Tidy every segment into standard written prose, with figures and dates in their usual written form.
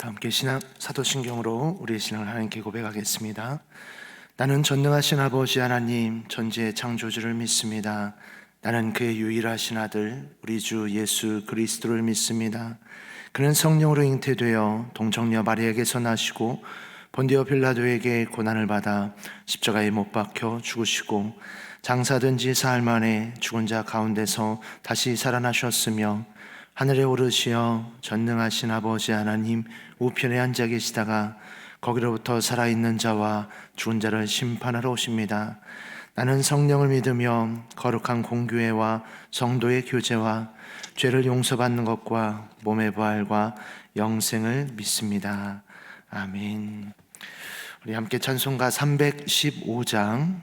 다 함께 사도신경으로 우리의 신앙을 하나님께 고백하겠습니다. 나는 전능하신 아버지 하나님 전지의 창조주를 믿습니다. 나는 그의 유일하신 아들 우리 주 예수 그리스도를 믿습니다. 그는 성령으로 잉태되어 동정녀 마리아에게서 나시고 본디오 빌라도에게 고난을 받아 십자가에 못 박혀 죽으시고 장사된 지 사흘 만에 죽은 자 가운데서 다시 살아나셨으며 하늘에 오르시어 전능하신 아버지 하나님 우편에 앉아 계시다가 거기로부터 살아있는 자와 죽은 자를 심판하러 오십니다. 나는 성령을 믿으며 거룩한 공교회와 성도의 교제와 죄를 용서받는 것과 몸의 부활과 영생을 믿습니다. 아멘. 우리 함께 찬송가 315장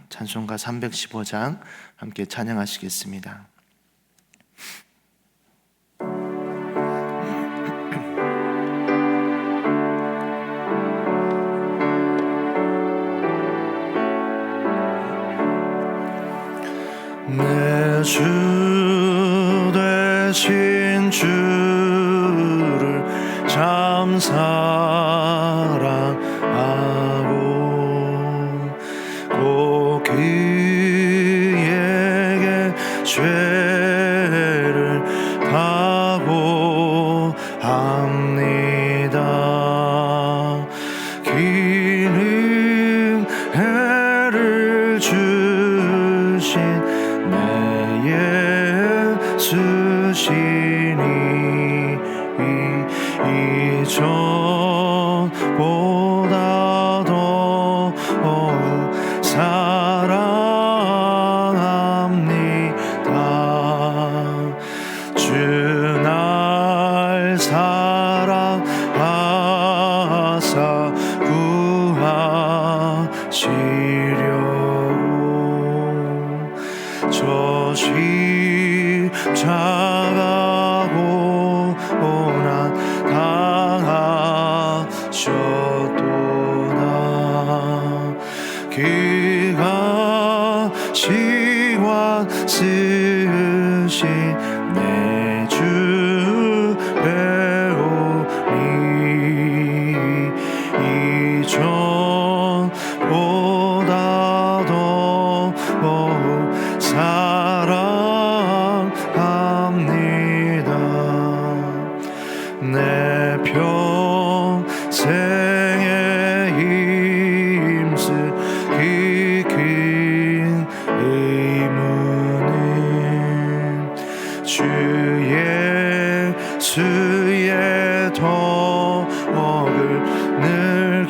함께 찬양하시겠습니다. 내 주 되신 주를 참 사랑하고 꼭 그에게 죄를 다보합니다. 긴 은혜를 주신 예수시니 이전보다 더욱 사랑합니다. 주 날 사랑하사 구하시려고 저 십자가 고난 당하셨도다. 그가 시완 쓰신 내 주 배우니 이전보다 더욱 사랑합니다. 내 평생에 힘쓸 그 큰 의무는 주 예수의 덕을 늘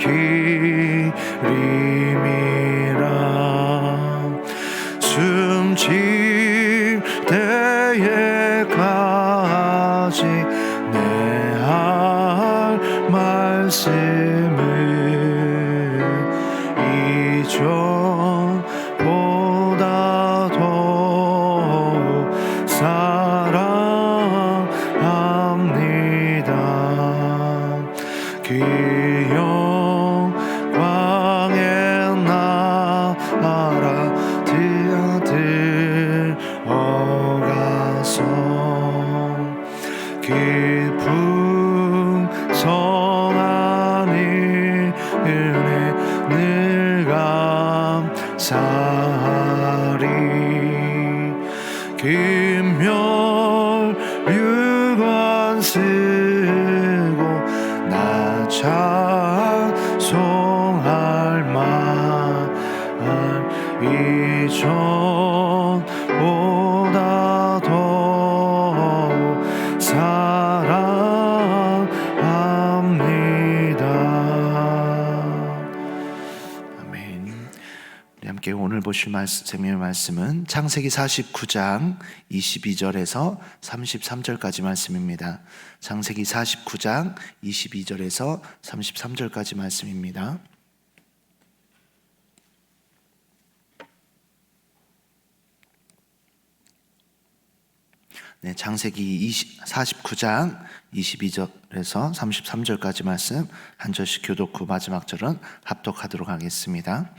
기림이라. 숨질 때에까지 내 할 말씀은 이전보다 더욱 사랑합니다. 그 영광의 나라 들어가서 그 풍성한 은혜 늘 감사하리. 금멸유관 쓰고 나 찬송할 만 이전보다 더욱 사랑합니다. 아멘. 우리 함께 오늘 보실 생명의 말씀은 창세기 49장 22절에서 33절까지 말씀입니다. 창세기 49장 22절에서 33절까지 말씀입니다. 네, 창세기 49장 22절에서 33절까지 말씀 한 절씩 교독 후 마지막 절은 합독하도록 하겠습니다.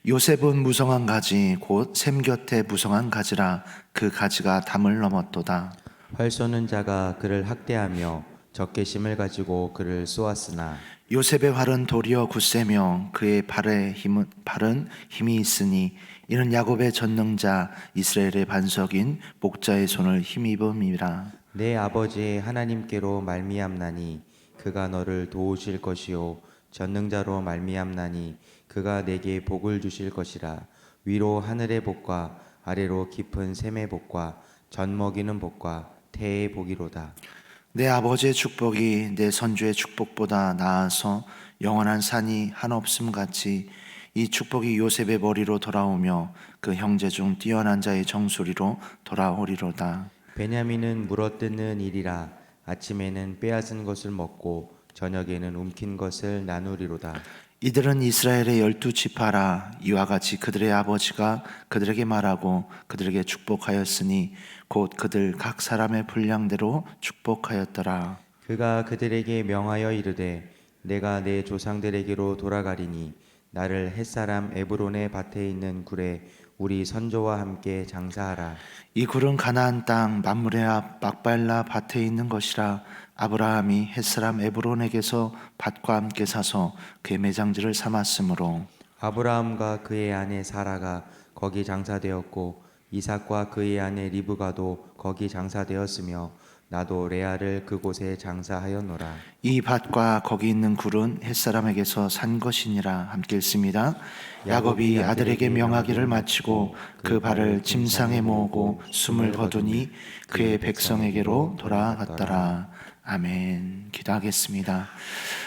요셉은 무성한 가지 곧 샘 곁에 무성한 가지라. 그 가지가 담을 넘었도다. 활 쏘는 자가 그를 학대하며 적개심을 가지고 그를 쏘았으나 요셉의 활은 도리어 굳세며 그의 팔은 힘이 있으니 이는 야곱의 전능자 이스라엘의 반석인 목자의 손을 힘입음이라. 내 아버지 하나님께로 말미암나니 그가 너를 도우실 것이요 전능자로 말미암나니 그가 내게 복을 주실 것이라. 위로 하늘의 복과 아래로 깊은 샘의 복과 젖 먹이는 복과 태의 복이로다. 내 아버지의 축복이 내 선주의 축복보다 나아서 영원한 산이 한없음 같이 이 축복이 요셉의 머리로 돌아오며 그 형제 중 뛰어난 자의 정수리로 돌아오리로다. 베냐민은 물어뜯는 일이라. 아침에는 빼앗은 것을 먹고 저녁에는 움킨 것을 나누리로다. 이들은 이스라엘의 12지파라. 이와 같이 그들의 아버지가 그들에게 말하고 그들에게 축복하였으니 곧 그들 각 사람의 분량대로 축복하였더라. 그가 그들에게 명하여 이르되 내가 내 조상들에게로 돌아가리니 나를 햇사람 에브론의 밭에 있는 굴에 우리 선조와 함께 장사하라. 이 굴은 가나안 땅 mamre 앞 막발라 밭에 있는 것이라. 아브라함이 햇사람 에브론에게서 밭과 함께 사서 그의 매장지를 삼았으므로 아브라함과 그의 아내 사라가 거기 장사되었고 이삭과 그의 아내 리브가도 거기 장사되었으며 나도 레아를 그곳에 장사하였노라. 이 밭과 거기 있는 굴은 햇사람에게서 산 것이니라. 함께 읽습니다. 야곱이 아들에게 명하기를 마치고 그 발을 침상에 모으고 숨을 거두니 그의 백성에게로 돌아갔더라. 아멘. 기도하겠습니다.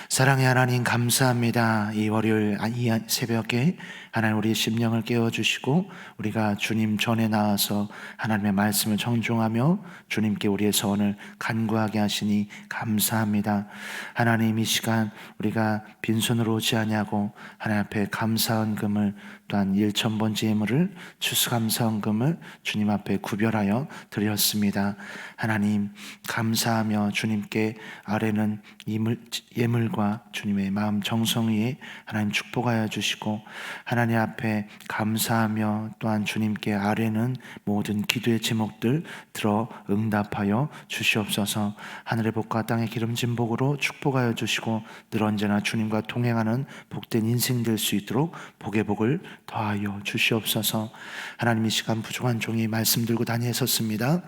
사랑의 하나님 감사합니다. 이 월요일 이 새벽에 하나님 우리의 심령을 깨워주시고 우리가 주님 전에 나와서 하나님의 말씀을 정중하며 주님께 우리의 소원을 간구하게 하시니 감사합니다. 하나님 이 시간 우리가 빈손으로 오지 아니하고 하나님 앞에 감사헌금을 또한 1,000번 제물을 추수감사헌금을 주님 앞에 구별하여 드렸습니다. 하나님 감사하며 주님께 아래는 예물과 주님의 마음 정성위에 하나님 축복하여 주시고 하나님 앞에 감사하며 또한 주님께 아뢰는 모든 기도의 제목들 들어 응답하여 주시옵소서. 하늘의 복과 땅의 기름진 복으로 축복하여 주시고 늘 언제나 주님과 동행하는 복된 인생 될 수 있도록 복의 복을 더하여 주시옵소서. 하나님 이 시간 부족한 종이 말씀 들고 다니셨습니다.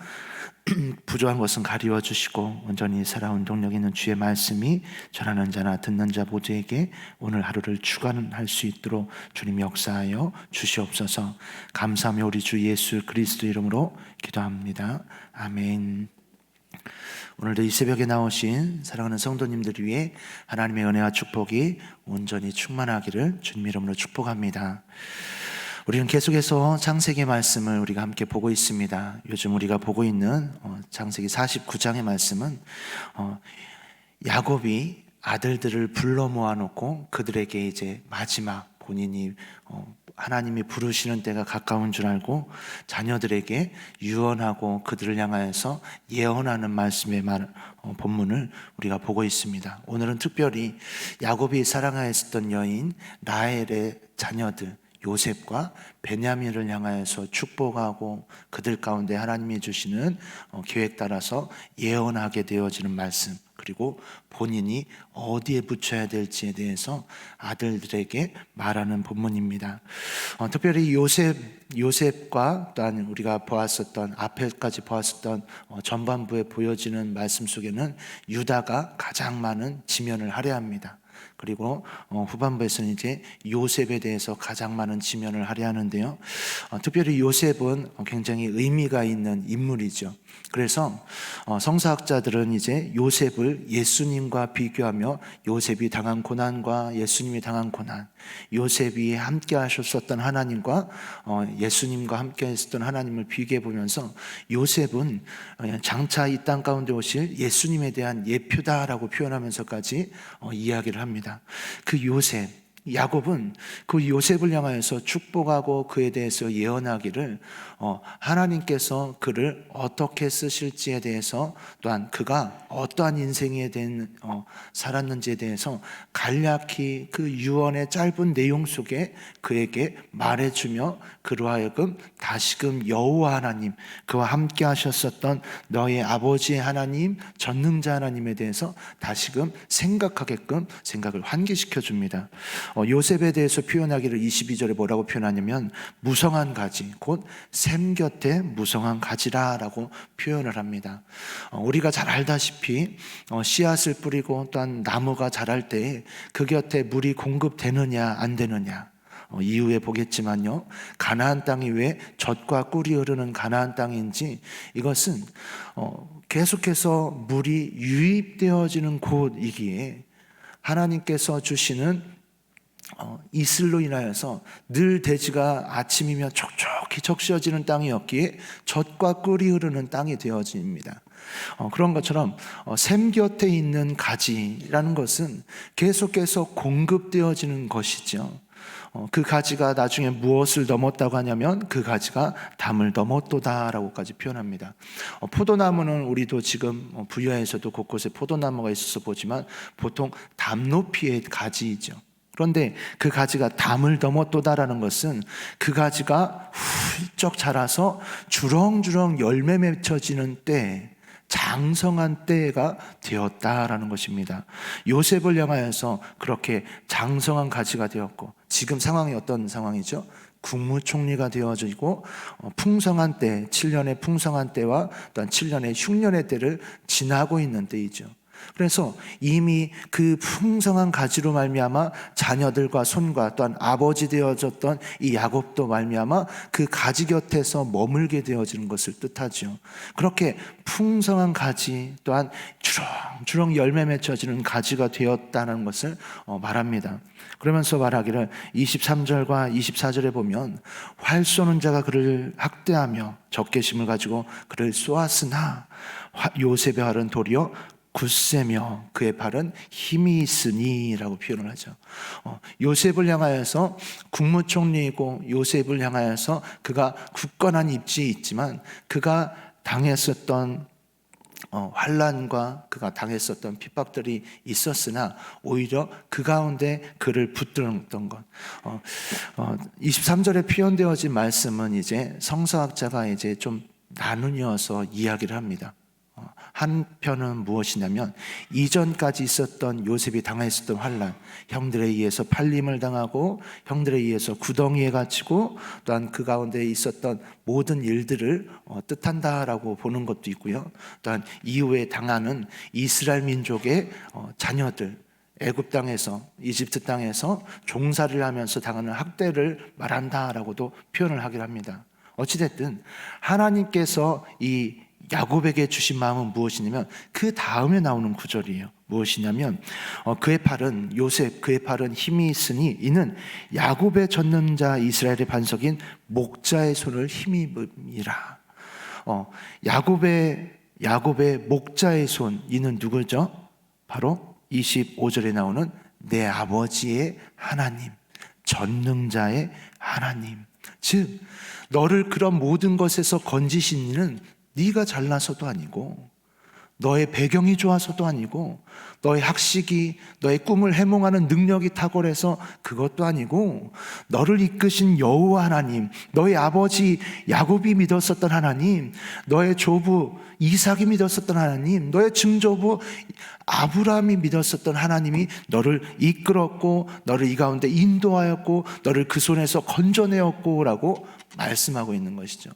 부족한 것은 가리워 주시고 온전히 살아온 동력 있는 주의 말씀이 전하는 자나 듣는 자 모두에게 오늘 하루를 주관할 수 있도록 주님 역사하여 주시옵소서. 감사하며 우리 주 예수 그리스도 이름으로 기도합니다. 아멘. 오늘도 이 새벽에 나오신 사랑하는 성도님들 위해 하나님의 은혜와 축복이 온전히 충만하기를 주님 이름으로 축복합니다. 우리는 계속해서 창세기 말씀을 우리가 함께 보고 있습니다. 요즘 우리가 보고 있는 창세기 49장의 말씀은 야곱이 아들들을 불러 모아놓고 그들에게 이제 마지막 본인이 하나님이 부르시는 때가 가까운 줄 알고 자녀들에게 유언하고 그들을 향하여서 예언하는 말씀의 본문을 우리가 보고 있습니다. 오늘은 특별히 야곱이 사랑하였던 여인 라헬의 자녀들 요셉과 베냐민을 향하여서 축복하고 그들 가운데 하나님이 주시는 계획 따라서 예언하게 되어지는 말씀, 그리고 본인이 어디에 붙여야 될지에 대해서 아들들에게 말하는 본문입니다. 특별히 요셉과 또한 우리가 보았었던 앞에까지 보았었던 전반부에 보여지는 말씀 속에는 유다가 가장 많은 지면을 할애합니다. 그리고 후반부에서는 이제 요셉에 대해서 가장 많은 지면을 할애하는데요. 특별히 요셉은 굉장히 의미가 있는 인물이죠. 그래서 성사학자들은 이제 요셉을 예수님과 비교하며 요셉이 당한 고난과 예수님이 당한 고난, 요셉이 함께 하셨었던 하나님과 예수님과 함께 했었던 하나님을 비교해 보면서 요셉은 장차 이 땅 가운데 오실 예수님에 대한 예표다라고 표현하면서까지 이야기를 합니다. 그 요셉, 야곱은 그 요셉을 향하여서 축복하고 그에 대해서 예언하기를 하나님께서 그를 어떻게 쓰실지에 대해서, 또한 그가 어떠한 인생에 대한 살았는지에 대해서 간략히 그 유언의 짧은 내용 속에 그에게 말해주며 그로 하여금 다시금 여호와 하나님, 그와 함께 하셨었던 너의 아버지의 하나님, 전능자 하나님에 대해서 다시금 생각하게끔 생각을 환기시켜 줍니다. 요셉에 대해서 표현하기를 22절에 뭐라고 표현하냐면 무성한 가지, 곧 샘 곁에 무성한 가지라 라고 표현을 합니다. 우리가 잘 알다시피 씨앗을 뿌리고 또한 나무가 자랄 때 그 곁에 물이 공급되느냐 안 되느냐, 이후에 보겠지만요, 가나안 땅이 왜 젖과 꿀이 흐르는 가나안 땅인지, 이것은 계속해서 물이 유입되어지는 곳이기에 하나님께서 주시는 이슬로 인하여서 늘 대지가 아침이면 촉촉히 적셔지는 땅이었기에 젖과 꿀이 흐르는 땅이 되어집니다. 그런 것처럼 샘 곁에 있는 가지라는 것은 계속해서 공급되어지는 것이죠. 그 가지가 나중에 무엇을 넘었다고 하냐면 그 가지가 담을 넘었도다라고까지 표현합니다. 포도나무는 우리도 지금 부여에서도 곳곳에 포도나무가 있어서 보지만 보통 담 높이의 가지이죠. 그런데 그 가지가 담을 넘었도다라는 것은 그 가지가 훌쩍 자라서 주렁주렁 열매 맺혀지는 때, 장성한 때가 되었다라는 것입니다. 요셉을 향하여서 그렇게 장성한 가지가 되었고, 지금 상황이 어떤 상황이죠? 국무총리가 되어지고 풍성한 때, 7년의 풍성한 때와 또한 7년의 흉년의 때를 지나고 있는 때이죠. 그래서 이미 그 풍성한 가지로 말미암아 자녀들과 손과 또한 아버지 되어졌던 이 야곱도 말미암아 그 가지 곁에서 머물게 되어지는 것을 뜻하죠. 그렇게 풍성한 가지, 또한 주렁주렁 열매 맺혀지는 가지가 되었다는 것을 말합니다. 그러면서 말하기를 23절과 24절에 보면 활 쏘는 자가 그를 학대하며 적개심을 가지고 그를 쏘았으나 요셉의 활은 도리어 굳세며 그의 팔은 힘이 있으니 라고 표현을 하죠. 요셉을 향하여서 국무총리이고 요셉을 향하여서 그가 굳건한 입지에 있지만 그가 당했었던 환난과 그가 당했었던 핍박들이 있었으나 오히려 그 가운데 그를 붙들었던 것. 23절에 표현되어진 말씀은 이제 성서학자가 이제 좀 나누어서 이야기를 합니다. 한편은 무엇이냐면 이전까지 있었던 요셉이 당했었던 환난, 형들에 의해서 팔림을 당하고 형들에 의해서 구덩이에 갇히고 또한 그 가운데 있었던 모든 일들을 뜻한다라고 보는 것도 있고요. 또한 이후에 당하는 이스라엘 민족의 자녀들, 애굽 땅에서, 이집트 땅에서 종살이를 하면서 당하는 학대를 말한다라고도 표현을 하긴 합니다. 어찌됐든 하나님께서 이 야곱에게 주신 마음은 무엇이냐면 그 다음에 나오는 구절이에요. 무엇이냐면 그의 팔은, 요셉 그의 팔은 힘이 있으니 이는 야곱의 젖는 자 이스라엘의 반석인 목자의 손을 힘입음이라. 야곱의 목자의 손, 이는 누구죠? 바로 25절에 나오는 내 아버지의 하나님, 전능자의 하나님. 즉 너를 그런 모든 것에서 건지신 이는 네가 잘나서도 아니고 너의 배경이 좋아서도 아니고 너의 학식이, 너의 꿈을 해몽하는 능력이 탁월해서 그것도 아니고 너를 이끄신 여호와 하나님, 너의 아버지 야곱이 믿었었던 하나님, 너의 조부 이삭이 믿었었던 하나님, 너의 증조부 아브라함이 믿었었던 하나님이 너를 이끌었고 너를 이 가운데 인도하였고 너를 그 손에서 건져내었고 라고 말씀하고 있는 것이죠.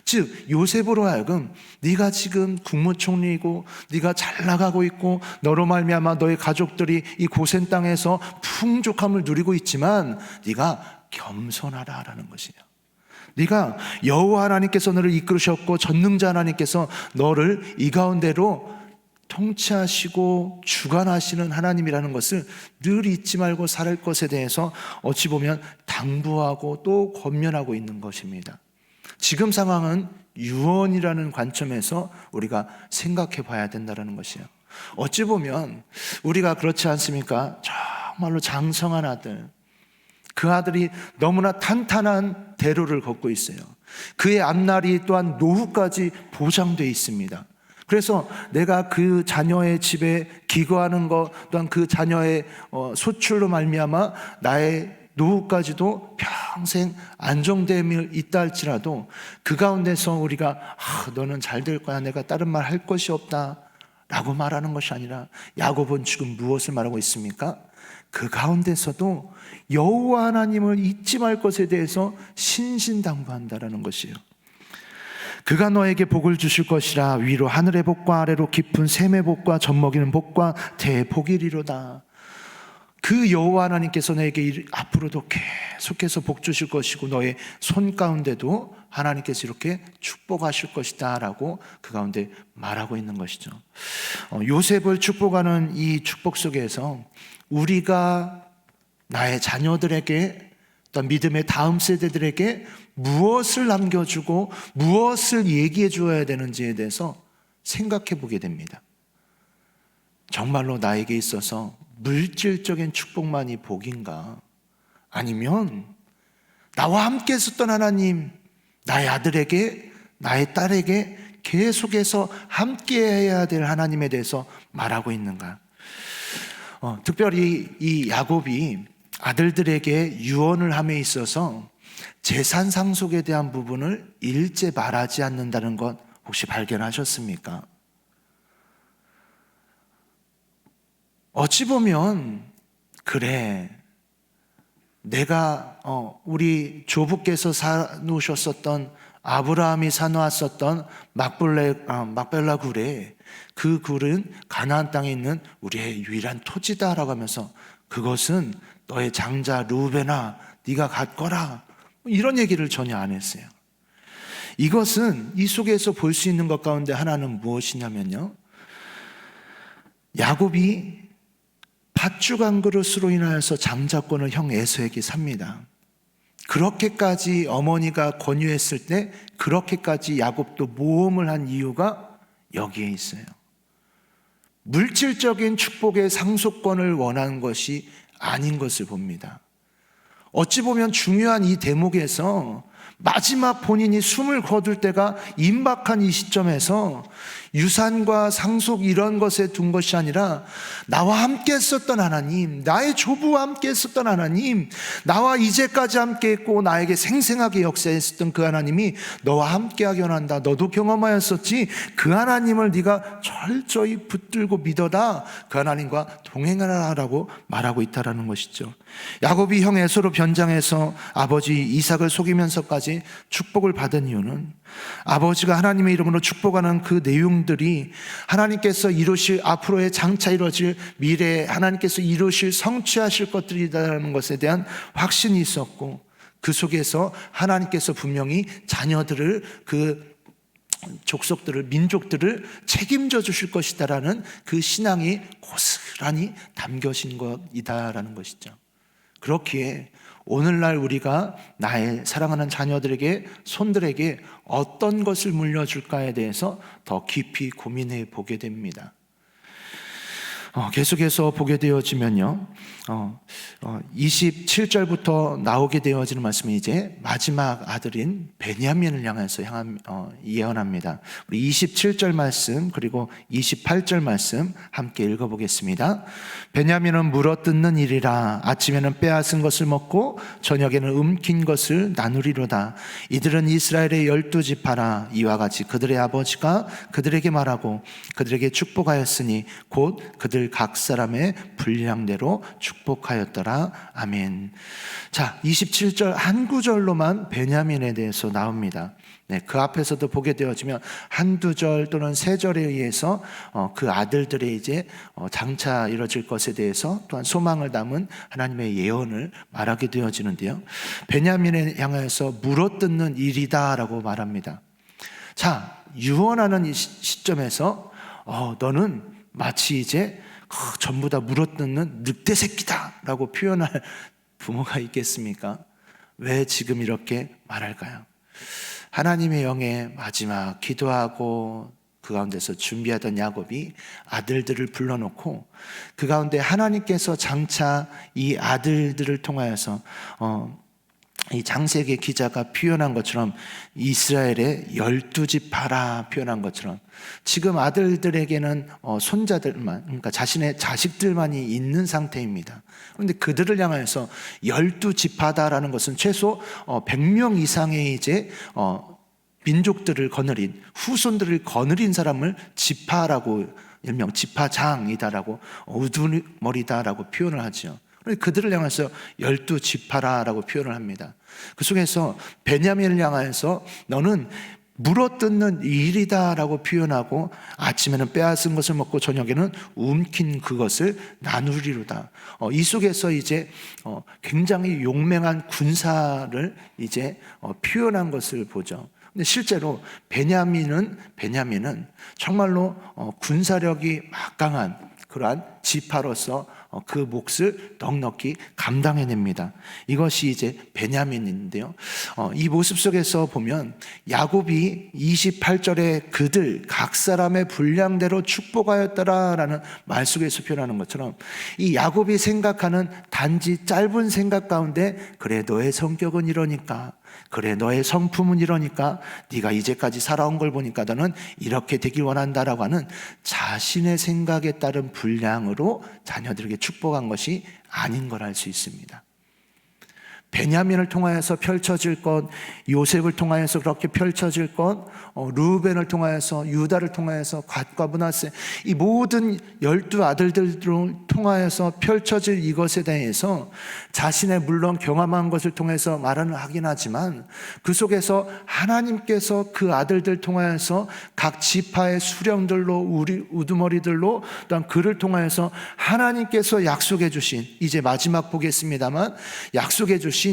즉 요셉으로 하여금 네가 지금 국무총리이고 네가 잘 나가고 있고 너로 말미암아 너의 가족들이 이 고센 땅에서 풍족함을 누리고 있지만 네가 겸손하라라는 것이에요. 네가 여호와 하나님께서 너를 이끌으셨고 전능자 하나님께서 너를 이 가운데로 통치하시고 주관하시는 하나님이라는 것을 늘 잊지 말고 살 것에 대해서 어찌 보면 당부하고 또 권면하고 있는 것입니다. 지금 상황은 유언이라는 관점에서 우리가 생각해 봐야 된다는 것이에요. 어찌 보면 우리가 그렇지 않습니까? 정말로 장성한 아들, 그 아들이 너무나 탄탄한 대로를 걷고 있어요. 그의 앞날이 또한 노후까지 보장되어 있습니다. 그래서 내가 그 자녀의 집에 기거하는 것, 또한 그 자녀의 소출로 말미암아 나의 노후까지도 평생 안정됨이 있다 할지라도 그 가운데서 우리가 너는 잘 될 거야, 내가 다른 말 할 것이 없다 라고 말하는 것이 아니라, 야곱은 지금 무엇을 말하고 있습니까? 그 가운데서도 여호와 하나님을 잊지 말 것에 대해서 신신당부한다라는 것이에요. 그가 너에게 복을 주실 것이라. 위로 하늘의 복과 아래로 깊은 샘의 복과 젖먹이는 복과 대복이리로다. 그 여호와 하나님께서 너에게 앞으로도 계속해서 복 주실 것이고 너의 손 가운데도 하나님께서 이렇게 축복하실 것이다 라고 그 가운데 말하고 있는 것이죠. 요셉을 축복하는 이 축복 속에서 우리가 나의 자녀들에게, 또 믿음의 다음 세대들에게 무엇을 남겨주고 무엇을 얘기해 주어야 되는지에 대해서 생각해 보게 됩니다. 정말로 나에게 있어서 물질적인 축복만이 복인가? 아니면 나와 함께 있었던 하나님, 나의 아들에게, 나의 딸에게 계속해서 함께 해야 될 하나님에 대해서 말하고 있는가? 특별히 이 야곱이 아들들에게 유언을 함에 있어서 재산 상속에 대한 부분을 일제 말하지 않는다는 것 혹시 발견하셨습니까? 어찌 보면 그래, 내가 우리 조부께서 사놓으셨었던, 아브라함이 사놓았었던 막벨라 굴에, 그 굴은 가나안 땅에 있는 우리의 유일한 토지다라고 하면서 그것은 너의 장자 루벤아 네가 갖거라, 이런 얘기를 전혀 안 했어요. 이것은 이 속에서 볼 수 있는 것 가운데 하나는 무엇이냐면요, 야곱이 팥죽 한 그릇으로 인하여서 장자권을 형 에서에게 삽니다. 그렇게까지 어머니가 권유했을 때 그렇게까지 야곱도 모험을 한 이유가 여기에 있어요. 물질적인 축복의 상속권을 원하는 것이 아닌 것을 봅니다. 어찌 보면 중요한 이 대목에서 마지막 본인이 숨을 거둘 때가 임박한 이 시점에서 유산과 상속 이런 것에 둔 것이 아니라 나와 함께 했었던 하나님, 나의 조부와 함께 했었던 하나님, 나와 이제까지 함께 했고 나에게 생생하게 역사했었던 그 하나님이 너와 함께 하게 원한다. 너도 경험하였었지. 그 하나님을 네가 철저히 붙들고 믿어라. 그 하나님과 동행하라라고 말하고 있다라는 것이죠. 야곱이 형 에서로 변장해서 아버지 이삭을 속이면서까지 축복을 받은 이유는 아버지가 하나님의 이름으로 축복하는 그 내용들이 하나님께서 이루실, 앞으로의 장차 이루어질 미래에 하나님께서 이루실 성취하실 것들이라는 것에 대한 확신이 있었고, 그 속에서 하나님께서 분명히 자녀들을, 그 족속들을, 민족들을 책임져 주실 것이다라는 그 신앙이 고스란히 담겨진 것이다라는 것이죠. 그렇기에 오늘날 우리가 나의 사랑하는 자녀들에게, 손들에게 어떤 것을 물려줄까에 대해서 더 깊이 고민해 보게 됩니다. 계속해서 보게 되어지면요, 27절부터 나오게 되어지는 말씀이 이제 마지막 아들인 베냐민을 향해서 예언합니다. 우리 27절 말씀 그리고 28절 말씀 함께 읽어보겠습니다. 베냐민은 물어뜯는 일이라. 아침에는 빼앗은 것을 먹고 저녁에는 움킨 것을 나누리로다. 이들은 이스라엘의 12지파라. 이와 같이 그들의 아버지가 그들에게 말하고 그들에게 축복하였으니 곧 그들 각 사람의 분량대로 축복하였더라. 아멘. 자, 27절 한 구절로만 베냐민에 대해서 나옵니다. 네, 그 앞에서도 보게 되어지면 한두 절 또는 세 절에 의해서 그 아들들의 이제 장차 이루어질 것에 대해서 또한 소망을 담은 하나님의 예언을 말하게 되어지는데요, 베냐민에 향해서 물어뜯는 일이다라고 말합니다. 자, 유언하는 이 시점에서 너는 마치 이제 전부 다 물어뜯는 늑대 새끼다라고 표현할 부모가 있겠습니까? 왜 지금 이렇게 말할까요? 하나님의 영에 마지막 기도하고 그 가운데서 준비하던 야곱이 아들들을 불러놓고 그 가운데 하나님께서 장차 이 아들들을 통하여서 이 장세기 기자가 표현한 것처럼 이스라엘의 12지파라 표현한 것처럼 지금 아들들에게는 손자들만, 그러니까 자신의 자식들만이 있는 상태입니다. 그런데 그들을 향하여서 12지파다라는 것은 최소 100명 이상의 이제 민족들을 거느린, 후손들을 거느린 사람을 지파라고, 일명 지파장이다라고, 우두머리다라고 표현을 하죠. 그들을 향해서 12지파라고 표현을 합니다. 그 속에서 베냐민을 향해서 너는 물어뜯는 일이다라고 표현하고, 아침에는 빼앗은 것을 먹고 저녁에는 움킨 그것을 나누리로다. 이 속에서 이제 굉장히 용맹한 군사를 이제 표현한 것을 보죠. 근데 실제로 베냐민은 정말로 군사력이 막강한 그러한 지파로서 그 몫을 넉넉히 감당해냅니다. 이것이 이제 베냐민인데요. 이 모습 속에서 보면 야곱이 28절에 그들 각 사람의 분량대로 축복하였더라라는 말 속에서 표현하는 것처럼 이 야곱이 생각하는 단지 짧은 생각 가운데 그래 너의 성격은 이러니까, 그래 너의 성품은 이러니까, 네가 이제까지 살아온 걸 보니까 너는 이렇게 되길 원한다라고 하는 자신의 생각에 따른 분량으로 자녀들에게 축복한 것이 아닌 걸 알 수 있습니다. 베냐민을 통하여서 펼쳐질 것, 요셉을 통하여서 그렇게 펼쳐질 것, 루벤을 통하여서, 유다를 통하여서, 갓과 므낫세, 이 모든 12아들들을 통하여서 펼쳐질 이것에 대해서 자신의 물론 경험한 것을 통해서 말은 하긴 하지만 그 속에서 하나님께서 그 아들들 통하여서 각 지파의 수령들로, 우리 우두머리들로, 또한 그를 통하여서 하나님께서 약속해 주신, 이제 마지막 보겠습니다만 약속해 주신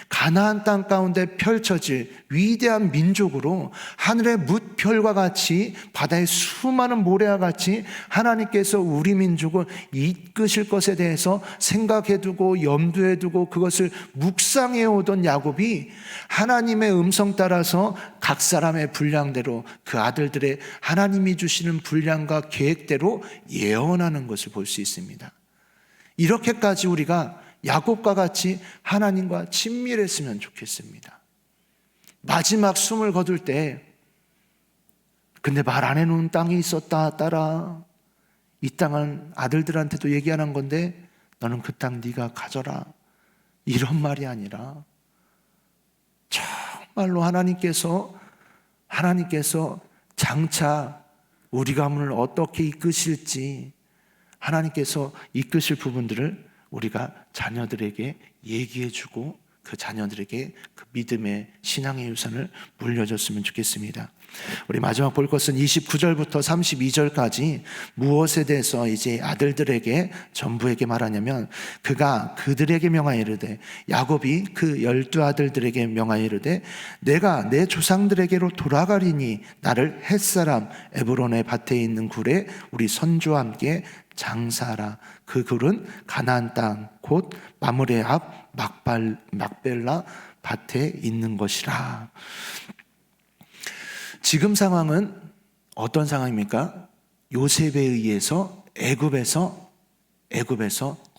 가나안 땅 가운데 펼쳐질 위대한 민족으로 하늘의 뭇별과 같이 바다의 수많은 모래와 같이 하나님께서 우리 민족을 이끄실 것에 대해서 생각해두고 염두에두고 그것을 묵상해 오던 야곱이 하나님의 음성 따라서 각 사람의 분량대로 그 아들들의 하나님이 주시는 분량과 계획대로 예언하는 것을 볼 수 있습니다. 이렇게까지 우리가 야곱과 같이 하나님과 친밀했으면 좋겠습니다. 마지막 숨을 거둘 때 근데 말 안 해놓은 땅이 있었다 딸아, 이 땅은 아들들한테도 얘기하는 건데 너는 그 땅 네가 가져라, 이런 말이 아니라 정말로 하나님께서 장차 우리 가문을 어떻게 이끄실지 하나님께서 이끄실 부분들을 우리가 자녀들에게 얘기해주고 그 자녀들에게 그 믿음의 신앙의 유산을 물려줬으면 좋겠습니다. 우리 마지막 볼 것은 29절부터 32절까지 무엇에 대해서 이제 아들들에게 전부에게 말하냐면 그가 그들에게 명하여 이르되, 야곱이 그 12아들들에게 명하여 이르되 내가 내 조상들에게로 돌아가리니 나를 햇사람 에브론의 밭에 있는 굴에 우리 선조와 함께 장사하라. 그 굴은 가나안 땅 곧 마므레 앞 막벨라 밭에 있는 것이라. 지금 상황은 어떤 상황입니까? 요셉에 의해서 애굽에서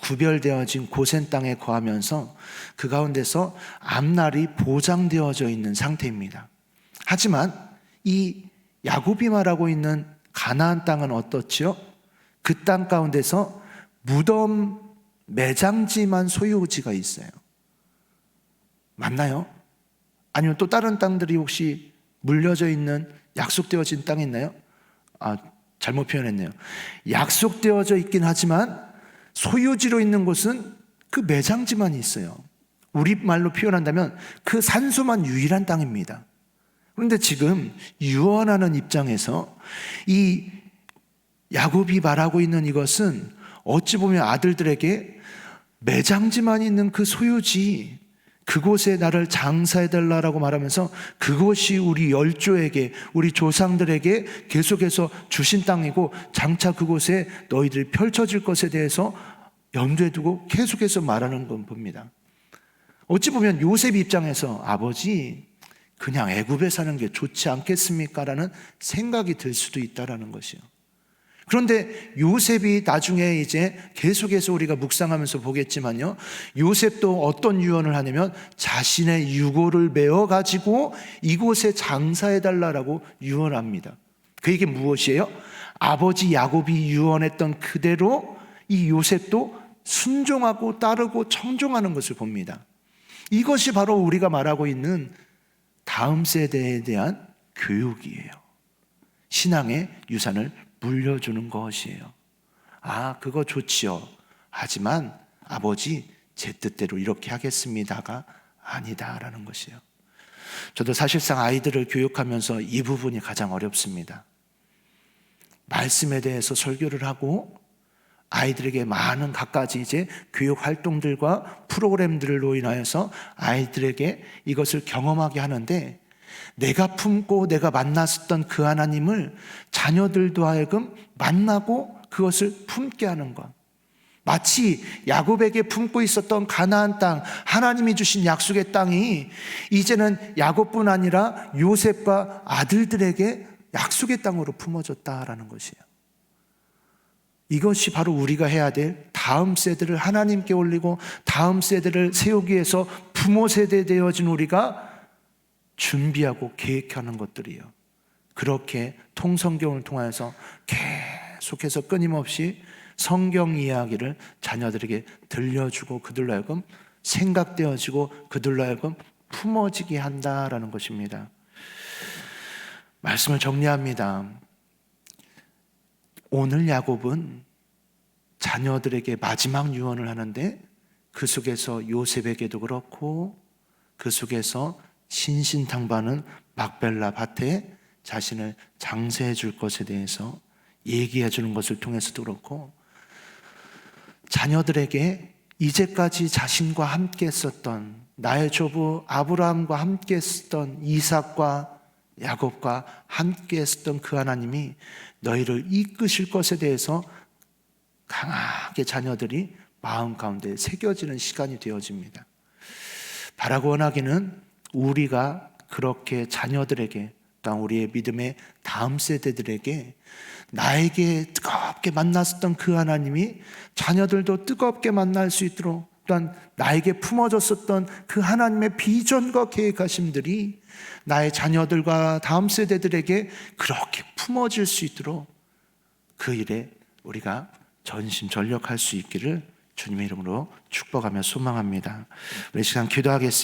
구별되어진 고센 땅에 거하면서 그 가운데서 앞날이 보장되어져 있는 상태입니다. 하지만 이 야곱이 말하고 있는 가나안 땅은 어떻지요? 그 땅 가운데서 무덤 매장지만 소유지가 있어요. 맞나요? 아니면 또 다른 땅들이 혹시 물려져 있는 약속되어진 땅이 있나요? 잘못 표현했네요. 약속되어져 있긴 하지만 소유지로 있는 곳은 그 매장지만 있어요. 우리말로 표현한다면 그 산소만 유일한 땅입니다. 그런데 지금 유언하는 입장에서 이 야곱이 말하고 있는 이것은 어찌 보면 아들들에게 매장지만 있는 그 소유지, 그곳에 나를 장사해달라고 말하면서 그것이 우리 열조에게, 우리 조상들에게 계속해서 주신 땅이고 장차 그곳에 너희들이 펼쳐질 것에 대해서 염두에 두고 계속해서 말하는 건 봅니다. 어찌 보면 요셉 입장에서 아버지, 그냥 애굽에 사는 게 좋지 않겠습니까? 라는 생각이 들 수도 있다라는 것이요. 그런데 요셉이 나중에 이제 계속해서 우리가 묵상하면서 보겠지만요, 요셉도 어떤 유언을 하냐면 자신의 유고를 메어 가지고 이곳에 장사해 달라라고 유언합니다. 그 얘기 무엇이에요? 아버지 야곱이 유언했던 그대로 이 요셉도 순종하고 따르고 청종하는 것을 봅니다. 이것이 바로 우리가 말하고 있는 다음 세대에 대한 교육이에요. 신앙의 유산을 물려주는 것이에요. 아, 그거 좋지요. 하지만 아버지 제 뜻대로 이렇게 하겠습니다가 아니다라는 것이에요. 저도 사실상 아이들을 교육하면서 이 부분이 가장 어렵습니다. 말씀에 대해서 설교를 하고 아이들에게 많은 갖가지 이제 교육 활동들과 프로그램들로 인하여서 아이들에게 이것을 경험하게 하는데, 내가 품고 내가 만났었던 그 하나님을 자녀들도 하여금 만나고 그것을 품게 하는 것. 마치 야곱에게 품고 있었던 가나안 땅, 하나님이 주신 약속의 땅이 이제는 야곱뿐 아니라 요셉과 아들들에게 약속의 땅으로 품어졌다라는 것이에요. 이것이 바로 우리가 해야 될 다음 세대를 하나님께 올리고 다음 세대를 세우기 위해서 부모 세대 되어진 우리가 준비하고 계획하는 것들이에요. 그렇게 통성경을 통해서 계속해서 끊임없이 성경 이야기를 자녀들에게 들려주고 그들로 하여금 생각되어지고 그들로 하여금 품어지게 한다라는 것입니다. 말씀을 정리합니다. 오늘 야곱은 자녀들에게 마지막 유언을 하는데 그 속에서 요셉에게도 그렇고 그 속에서 신신당부하는 막벨라 밭에 자신을 장세해 줄 것에 대해서 얘기해 주는 것을 통해서도 그렇고, 자녀들에게 이제까지 자신과 함께 했었던 나의 조부 아브라함과 함께 했었던 이삭과 야곱과 함께 했었던 그 하나님이 너희를 이끄실 것에 대해서 강하게 자녀들이 마음 가운데 새겨지는 시간이 되어집니다. 바라고 원하기는 우리가 그렇게 자녀들에게, 또한 우리의 믿음의 다음 세대들에게 나에게 뜨겁게 만났었던 그 하나님이 자녀들도 뜨겁게 만날 수 있도록, 또한 나에게 품어졌었던 그 하나님의 비전과 계획하심들이 나의 자녀들과 다음 세대들에게 그렇게 품어질 수 있도록 그 일에 우리가 전심전력할 수 있기를 주님의 이름으로 축복하며 소망합니다. 우리 시간 기도하겠습니다.